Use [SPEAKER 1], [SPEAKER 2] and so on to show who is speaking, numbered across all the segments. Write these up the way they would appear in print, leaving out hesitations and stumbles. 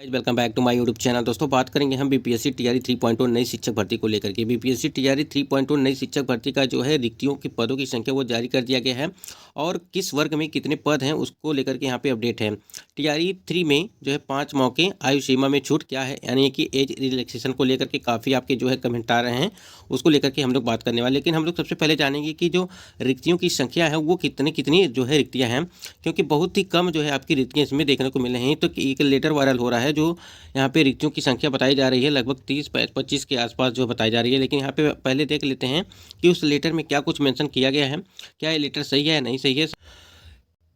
[SPEAKER 1] Welcome back to my YouTube channel. दोस्तों बात करेंगे हम बीपीएससी टीआरई 3.0 नई शिक्षक भर्ती को लेकर के। बीपीएससी टीआरई 3.0 नई शिक्षक भर्ती का जो है रिक्तियों की पदों की संख्या वो जारी कर दिया गया है और किस वर्ग में कितने पद हैं उसको लेकर के यहाँ पे अपडेट है। टीआरई 3 में जो है 5 मौके, आयु सीमा में छूट क्या है, यानी कि एज रिलैक्सेशन को लेकर के काफ़ी आपके जो है कमेंट आ रहे हैं, उसको लेकर के हम लोग बात करने वाले। लेकिन हम लोग सबसे पहले जानेंगे कि जो रिक्तियों की संख्या है वो कितनी जो है रिक्तियाँ हैं, क्योंकि बहुत ही कम जो है आपकी रिक्तियाँ इसमें देखने को मिल रही हैं। तो एक लेटर वायरल हो रहा है जो यहाँ पे रिक्तियों की संख्या बताई जा रही है, लगभग 30-25 के आसपास जो बताई जा रही है। लेकिन यहाँ पे पहले देख लेते हैं कि उस लेटर में क्या कुछ मेंशन किया गया है, क्या ये लेटर सही है या नहीं सही है।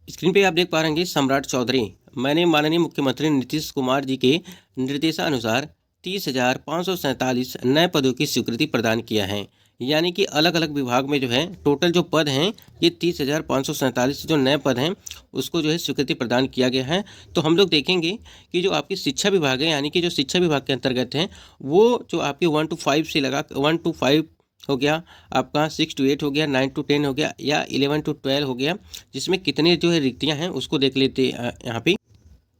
[SPEAKER 1] स्क्रीन पे आप देख पा रहे हैं सम्राट चौधरी, मैंने माननीय मुख्यमंत्री नीतीश कुमार जी के निर्देशानुसार 30,547 नए पदों की स्वीकृति प्रदान किया है। यानी कि अलग अलग विभाग में जो है टोटल जो पद हैं ये 30,547 जो नए पद हैं उसको जो है स्वीकृति प्रदान किया गया है। तो हम लोग देखेंगे कि जो आपकी शिक्षा विभाग है, यानी कि जो शिक्षा विभाग के अंतर्गत हैं वो जो आपके 1 to 5 से लगा 1 to 5 हो गया, आपका 6 to 8 हो गया, 9 to 10 हो गया या 11 to 12 हो गया, जिसमें कितने जो है रिक्तियाँ हैं उसको देख लेते यहाँ पे।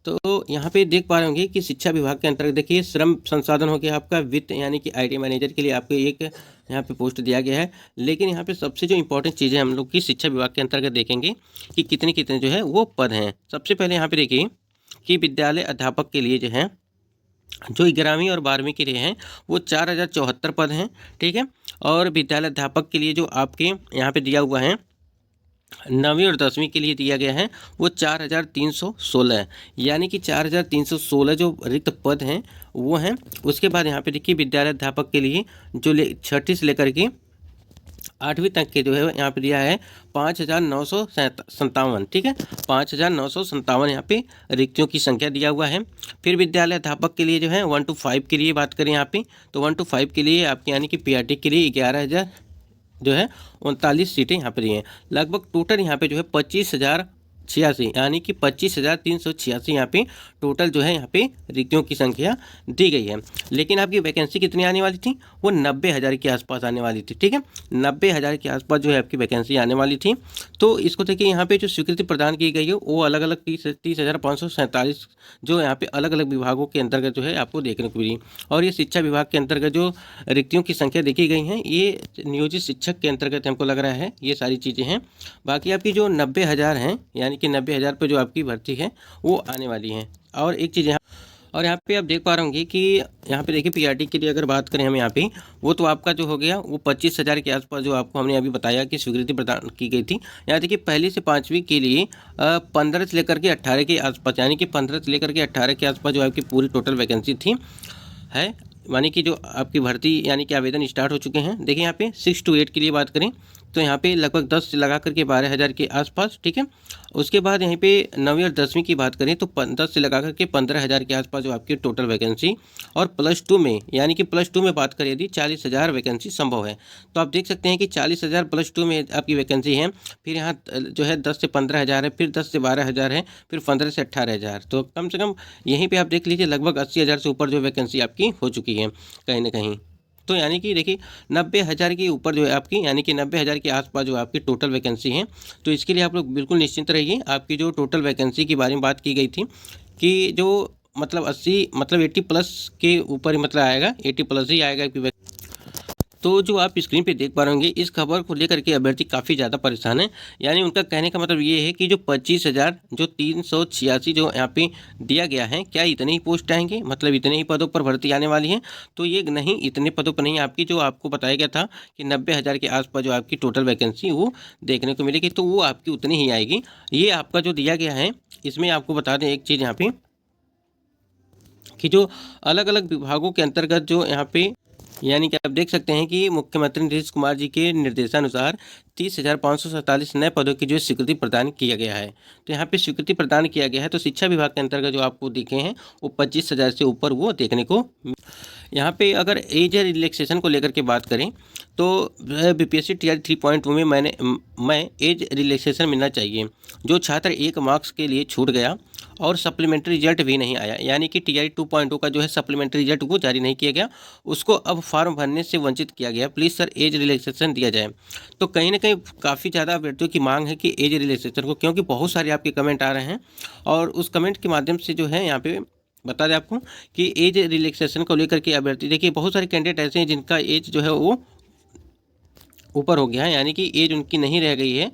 [SPEAKER 1] तो यहाँ पे देख पा रहे होंगे कि शिक्षा विभाग के अंतर्गत देखिए श्रम संसाधन हो गया आपका, वित्त यानी कि आईटी मैनेजर के लिए आपको एक यहाँ पे पोस्ट दिया गया है। लेकिन यहाँ पे सबसे जो इंपॉर्टेंट चीज़ है हम लोग की शिक्षा विभाग के अंतर्गत देखेंगे कि कितने कितने जो है वो पद हैं। सबसे पहले यहाँ पे देखिए कि विद्यालय अध्यापक के लिए जो है जो 11वीं और 12वीं के लिए हैं वो 4,074 पद हैं, ठीक है। और विद्यालय अध्यापक के लिए जो आपके यहाँ पे दिया हुआ है 9वीं और 10वीं के लिए दिया गया है वो 4,316 है, यानी कि 4,316 जो रिक्त पद हैं वो हैं। उसके बाद यहाँ पे देखिए विद्यालय अध्यापक के लिए जो 6ठी से लेकर के 8वीं तक के जो है यहाँ पे दिया है 5,957, ठीक है, 5,957 यहाँ पे रिक्तियों की संख्या दिया हुआ है। फिर विद्यालय अध्यापक के लिए जो है 1 to 5 के लिए बात करें यहाँ पे तो 1 to 5 के लिए आपके यानी कि पीआरटी के लिए 11,000 जो है 39 सीटें यहाँ पर हैं। लगभग टोटल यहाँ पे जो है 25,086 यानी कि 25,386 यहाँ पे टोटल जो है यहाँ पे रिक्तियों की संख्या दी गई है। लेकिन आपकी वैकेंसी कितनी आने वाली थी, वो 90,000 के आसपास आने वाली थी, ठीक है, 90,000 के आसपास जो है आपकी वैकेंसी आने वाली थी। तो इसको देखिए यहाँ पे जो स्वीकृति प्रदान की गई है वो अलग अलग 30,547 जो यहाँ पे अलग अलग विभागों के अंतर्गत जो है आपको देखने को मिली। और ये शिक्षा विभाग के अंतर्गत जो रिक्तियों की संख्या देखी गई हैं ये नियोजित शिक्षक के अंतर्गत हमको लग रहा है ये सारी चीज़ें हैं। बाकी आपकी जो 90,000 हैं यानी कि 90,000 पे जो आपकी भर्ती है वो आने वाली है। और एक चीज़ यहाँ पे आप देख पा रहे होंगे कि यहाँ पे देखिए पीआरटी के लिए अगर बात करें हम यहाँ पे वो तो आपका जो हो गया वो 25,000 के आसपास जो आपको हमने अभी बताया कि स्वीकृति प्रदान की गई थी। यहाँ देखिए पहली से 5वीं के लिए 15 से लेकर के 18 के आसपास, यानी कि 15 से लेकर के 18 के आसपास जो आपकी पूरी टोटल वैकेंसी थी है, यानी कि जो आपकी भर्ती यानी कि आवेदन स्टार्ट हो चुके हैं। देखिए यहाँ पे 6 to 8 के लिए बात करें तो यहाँ पे लगभग 10 से लगा करके 12,000 के आसपास, ठीक है। उसके बाद यहीं पे 9वीं और 10वीं की बात करें तो 10 से लगा करके 15,000 के आसपास जो आपकी टोटल वैकेंसी। और +2 में यानी कि +2 में बात करें यदि 40,000 वैकेंसी संभव है तो आप देख सकते हैं कि 40,000 +2 में आपकी वैकेंसी है। फिर यहाँ जो है 10 से 15,000 है, फिर 10 से 12,000 है, फिर 15 से 18,000। तो कम से कम यहीं पर आप देख लीजिए लगभग 80,000 से ऊपर जो वैकेंसी आपकी हो चुकी है कहीं ना कहीं। तो यानी कि देखिए 90,000 के ऊपर जो है आपकी यानी कि 90,000 के आसपास जो आपकी टोटल वैकेंसी है। तो इसके लिए आप लोग बिल्कुल निश्चिंत रहिए। आपकी जो टोटल वैकेंसी के बारे में बात की गई थी कि जो मतलब 80 के ऊपर ही मतलब आएगा, 80+ ही आएगा आपकी। तो जो आप स्क्रीन पे देख पा रहे होंगे इस खबर को लेकर के अभ्यर्थी काफ़ी ज़्यादा परेशान है। यानी उनका कहने का मतलब ये है कि जो 25,000 जो 386 जो यहाँ पे दिया गया है, क्या इतने ही पोस्ट आएंगे, मतलब इतने ही पदों पर भर्ती आने वाली है। तो ये नहीं, इतने पदों पर नहीं, आपकी जो आपको बताया गया था कि 90,000 के आसपास जो आपकी टोटल वैकेंसी वो देखने को मिलेगी, तो वो आपकी उतनी ही आएगी। ये आपका जो दिया गया है इसमें आपको बता दें एक चीज़ यहाँ पे कि जो अलग अलग विभागों के अंतर्गत जो यहाँ पे यानी कि आप देख सकते हैं कि मुख्यमंत्री नीतीश कुमार जी के निर्देशानुसार 30,547 नए पदों की जो स्वीकृति प्रदान किया गया है। तो यहाँ पे स्वीकृति प्रदान किया गया है तो शिक्षा विभाग के अंतर्गत जो आपको दिखे हैं वो 25,000 से ऊपर वो देखने को। यहाँ पे अगर एज रिलैक्सेशन को लेकर के बात करें तो बीपीएससी टीआरई 3.2 में मैं एज रिलैक्सेशन मिलना चाहिए। जो छात्र 1 मार्क्स के लिए छूट गया और सप्लीमेंट्री रिजल्ट भी नहीं आया, यानी कि टीआरई 2.0 का जो है सप्लीमेंट्री रिजल्ट वो जारी नहीं किया गया, उसको अब फॉर्म भरने से वंचित किया गया, प्लीज़ सर एज रिलैक्सेशन दिया जाए। तो कहीं ना कहीं काफ़ी ज़्यादा अभ्यर्थियों की मांग है कि एज रिलैक्सेशन को, क्योंकि बहुत सारे आपके कमेंट आ रहे हैं और उस कमेंट के माध्यम से जो है यहाँ पे बता दें आपको कि एज रिलैक्सेशन को लेकर के अभ्यर्थी, देखिए बहुत सारे कैंडिडेट ऐसे हैं जिनका एज जो है वो ऊपर हो गया है, यानी कि एज उनकी नहीं रह गई है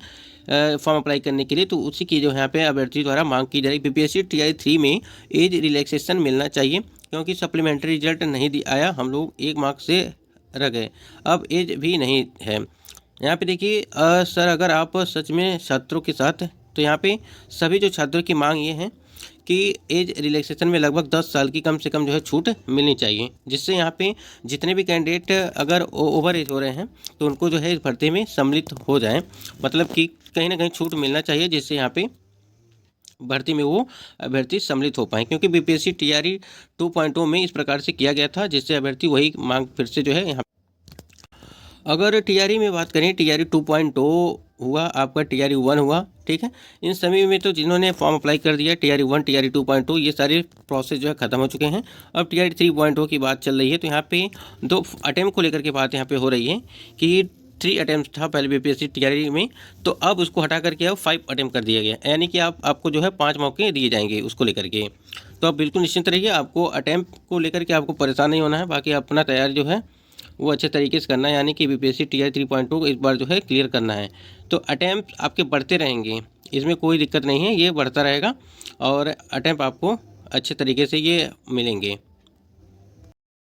[SPEAKER 1] फॉर्म अप्लाई करने के लिए, तो उसी की जो यहाँ पे अभ्यर्थी द्वारा मांग की जा रही। बीपीएससी टीआई 3 में एज रिलैक्सेशन मिलना चाहिए, क्योंकि सप्लीमेंट्री रिजल्ट नहीं आया, हम लोग 1 मार्क्स से रह गए, अब एज भी नहीं है। यहाँ पे देखिए सर, अगर आप सच में छात्रों के साथ, तो यहाँ पे सभी जो छात्रों की मांग ये है कि एज रिलैक्सेशन में लगभग 10 साल की कम से कम जो है छूट मिलनी चाहिए, जिससे यहाँ पे जितने भी कैंडिडेट अगर ओवर एज हो रहे हैं तो उनको जो है इस भर्ती में सम्मिलित हो जाएं, मतलब कि कहीं ना कहीं छूट मिलना चाहिए, जिससे यहाँ पे भर्ती में वो अभ्यर्थी सम्मिलित हो पाए। क्योंकि बीपीएससी टीआरई 2.0 में इस प्रकार से किया गया था, जिससे अभ्यर्थी वही मांग फिर से जो है यहाँ। अगर टीआरई में बात करें, टीआरई 2.0 हुआ, आपका टीआरई 1 हुआ, ठीक है, इन सभी में तो जिन्होंने फॉर्म अप्लाई कर दिया टीआरई 1 टीआरई 2.0 ये सारे प्रोसेस जो है ख़त्म हो चुके हैं। अब टीआरई 3.0 की बात चल रही है, तो यहाँ पे 2 अटैम्प्ट को लेकर के बात यहाँ पे हो रही है कि 3 अटैम्प्ट था पहले बीपीएससी टीआरई में, तो अब उसको हटा करके अब 5 अटैम्प्ट कर दिया गया, यानी कि आपको जो है 5 मौके दिए जाएंगे उसको लेकर के। तो आप बिल्कुल निश्चिंत रहिए, आपको अटैम्प्ट को लेकर के आपको परेशान नहीं होना है, बाकी अपना तैयारी जो है वो अच्छे तरीके से करना है, यानी कि बीपीएससी टीआरई 3.2 को इस बार जो है क्लियर करना है। तो अटैम्प्ट आपके बढ़ते रहेंगे, इसमें कोई दिक्कत नहीं है, ये बढ़ता रहेगा और अटैम्प्ट आपको अच्छे तरीके से ये मिलेंगे।